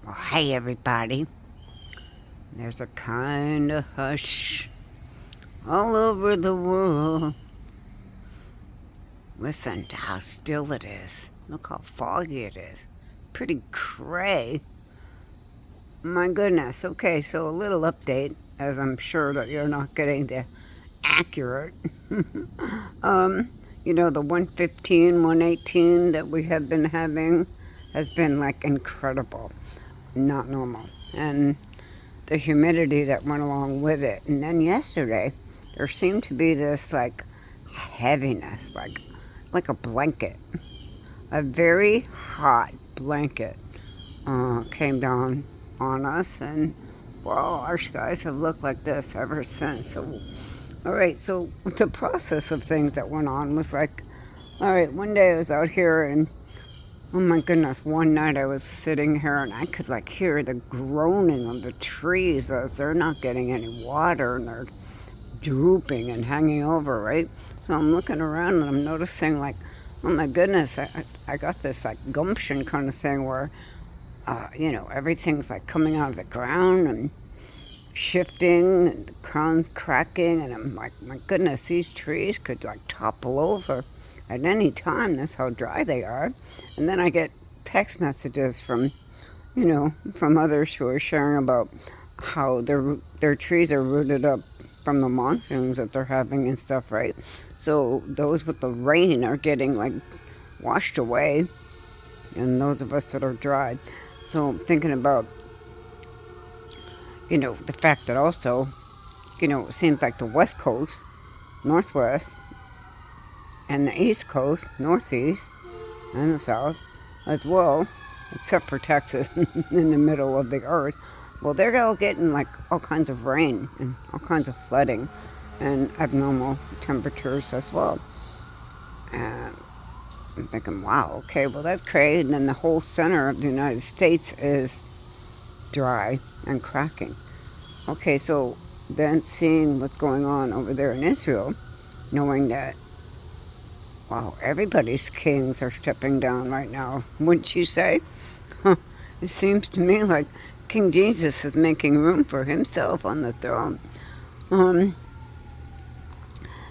Well, hey everybody. There's a kind of hush all over the world. Listen to how still it is. Look how foggy it is. Pretty gray. My goodness. Okay, so a little update, as I'm sure that you're not getting the accurate. The 115, 118 that we have been having has been like incredible. Not normal. And the humidity that went along with it. And then yesterday, there seemed to be this like heaviness, like a blanket. A very hot blanket came down on us, and well, our skies have looked like this ever since. So, all right, so the process of things that went on was like, all right, one day I was out here and oh my goodness, one night I was sitting here and I could like hear the groaning of the trees as they're not getting any water and they're drooping and hanging over, right? So I'm looking around and I'm noticing like, oh my goodness, I got this like gumption kind of thing where, everything's like coming out of the ground and shifting and the ground's cracking and I'm like, my goodness, these trees could like topple over at any time. That's how dry they are. And then I get text messages from others who are sharing about how their trees are rooted up from the monsoons that they're having and stuff, right? So those with the rain are getting like washed away, and those of us that are dry. So I'm thinking about the fact that also it seems like the West Coast, Northwest, and the East Coast, Northeast, and the South as well, except for Texas in the middle of the earth. Well, they're all getting like all kinds of rain and all kinds of flooding and abnormal temperatures as well. And I'm thinking, wow, okay, well, that's crazy. And then the whole center of the United States is dry and cracking. Okay, so then seeing what's going on over there in Israel, knowing that, wow, everybody's kings are stepping down right now, wouldn't you say? It seems to me like King Jesus is making room for himself on the throne.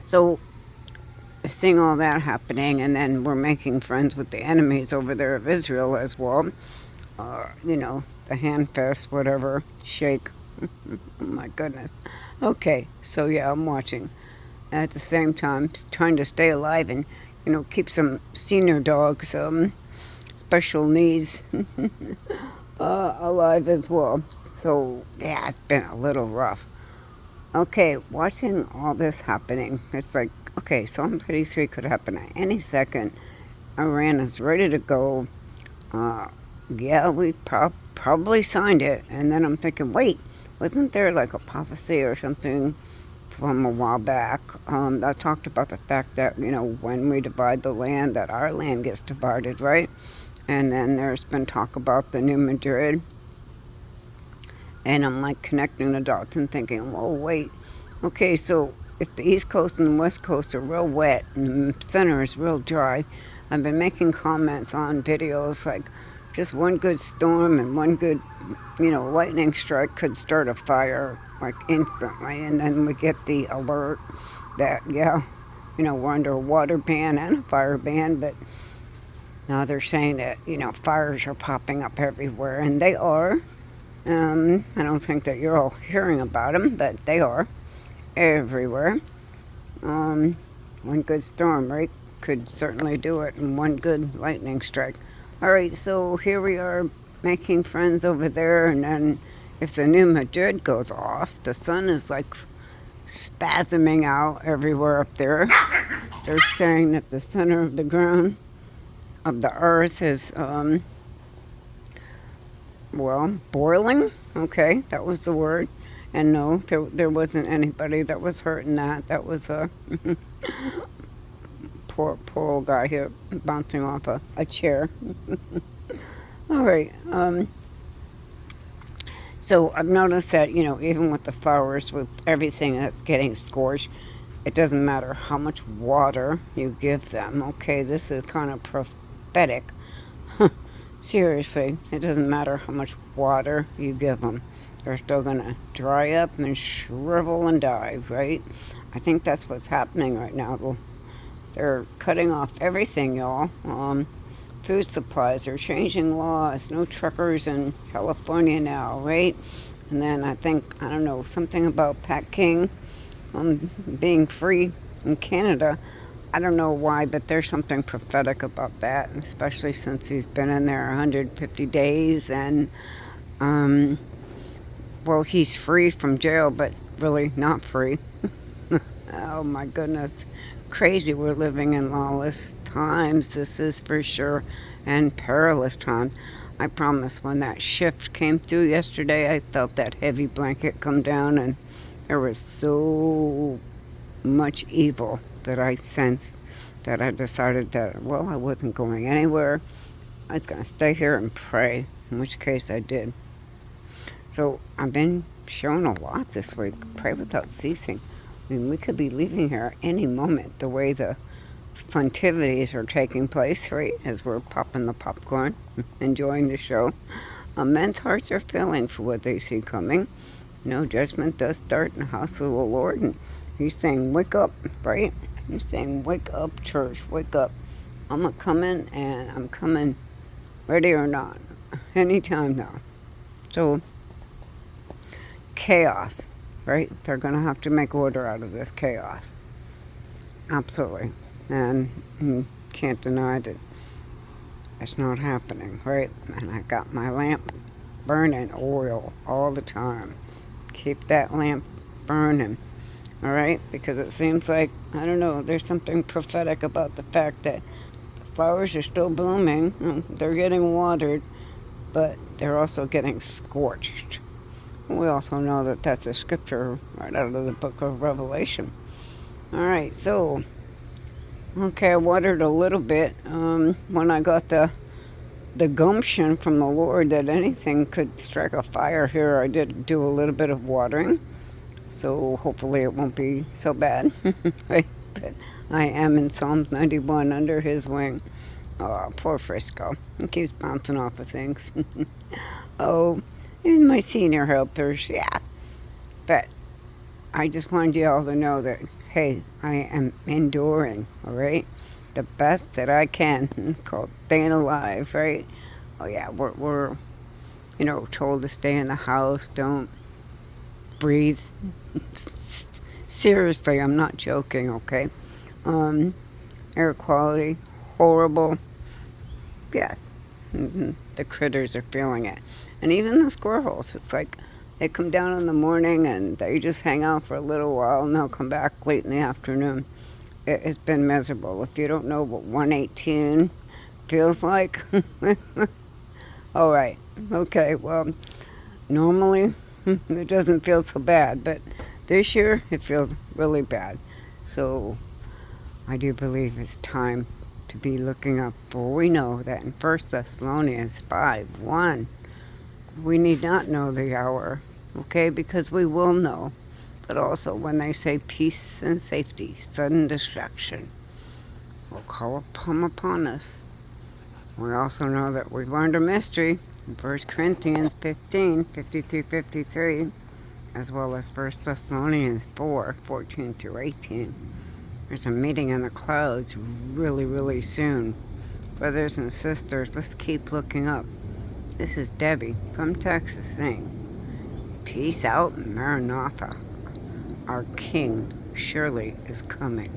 So seeing all that happening, and then we're making friends with the enemies over there of Israel as well. The hand fist, whatever, shake. Oh my goodness. Okay, so yeah, I'm watching. At the same time, trying to stay alive and, keep some senior dogs, special needs, alive as well. So, yeah, it's been a little rough. Okay, watching all this happening, it's like, okay, Psalm 33 could happen at any second. Iran is ready to go. Yeah, we probably signed it. And then I'm thinking, wait, wasn't there like a prophecy or something from a while back that talked about the fact that, when we divide the land, that our land gets divided, right? And then there's been talk about the new Madrid. And I'm like connecting the dots and thinking, whoa, wait. Okay, so if the East Coast and the West Coast are real wet and the center is real dry, I've been making comments on videos like just one good storm and one good, lightning strike could start a fire like instantly. And then we get the alert that, we're under a water ban and a fire ban, but now they're saying that, fires are popping up everywhere, and they are. I don't think that you're all hearing about them, but they are everywhere. One good storm, right, could certainly do it, and one good lightning strike. All right, so here we are making friends over there, and then if the new Madrid goes off, the sun is like spasming out everywhere up there. They're saying that the center of the ground of the earth is boiling. Okay, that was the word. And no, there wasn't anybody that was hurt in that. That was a poor old guy here bouncing off a chair. All right. So I've noticed that, even with the flowers, with everything that's getting scorched, it doesn't matter how much water you give them. Okay, this is kind of prophetic. Seriously, it doesn't matter how much water you give them. They're still going to dry up and shrivel and die, right? I think that's what's happening right now. Well, they're cutting off everything, y'all. Food supplies, they're changing laws. No truckers in California now, right? And then I think, I don't know, something about Pat King being free in Canada. I don't know why, but there's something prophetic about that, especially since he's been in there 150 days. And, well, he's free from jail, but really not free. Oh my goodness. Crazy, we're living in lawless times. This is for sure. And perilous times. I promise, when that shift came through yesterday, I felt that heavy blanket come down, and there was so much evil that I sensed that I decided that, well, I wasn't going anywhere. I was going to stay here and pray, in which case I did. So I've been showing a lot this week. Pray without ceasing. I mean, we could be leaving here any moment, the way the funtivities are taking place, right, as we're popping the popcorn, enjoying the show. Men's hearts are failing for what they see coming. Judgment does start in the house of the Lord, and he's saying, wake up, right? He's saying, wake up, church, wake up. I'm coming, and I'm coming ready or not, anytime now. So, chaos, right? They're going to have to make order out of this chaos. Absolutely. And you can't deny that it's not happening, right? And I got my lamp burning oil all the time. Keep that lamp burning, all right? Because it seems like, I don't know, there's something prophetic about the fact that the flowers are still blooming. They're getting watered, but they're also getting scorched. We also know that that's a scripture right out of the book of Revelation. All right, so, okay, I watered a little bit. When I got the gumption from the Lord that anything could strike a fire here, I did do a little bit of watering. So hopefully it won't be so bad. Right? But I am in Psalms 91 under his wing. Oh, poor Frisco. He keeps bouncing off of things. Oh, and my senior helpers, yeah. But I just wanted you all to know that, hey, I am enduring, all right? The best that I can, called staying alive, right? Oh yeah, we're told to stay in the house, don't breathe. Seriously, I'm not joking, okay? Air quality, horrible. Yeah, the critters are feeling it. And even the squirrels, it's like they come down in the morning and they just hang out for a little while and they'll come back late in the afternoon. It has been miserable. If you don't know what 118 feels like, all right, okay, well, normally it doesn't feel so bad, but this year it feels really bad. So I do believe it's time to be looking up, for we know that in 1 Thessalonians 5:1, we need not know the hour, okay, because we will know. But also when they say peace and safety, sudden destruction will call upon us. We also know that we've learned a mystery in 1 Corinthians 15:50-53, as well as 1 Thessalonians 4:14-18. There's a meeting in the clouds really, really soon. Brothers and sisters, let's keep looking up. This is Debbie from Texas saying, peace out, Maranatha. Our King surely is coming.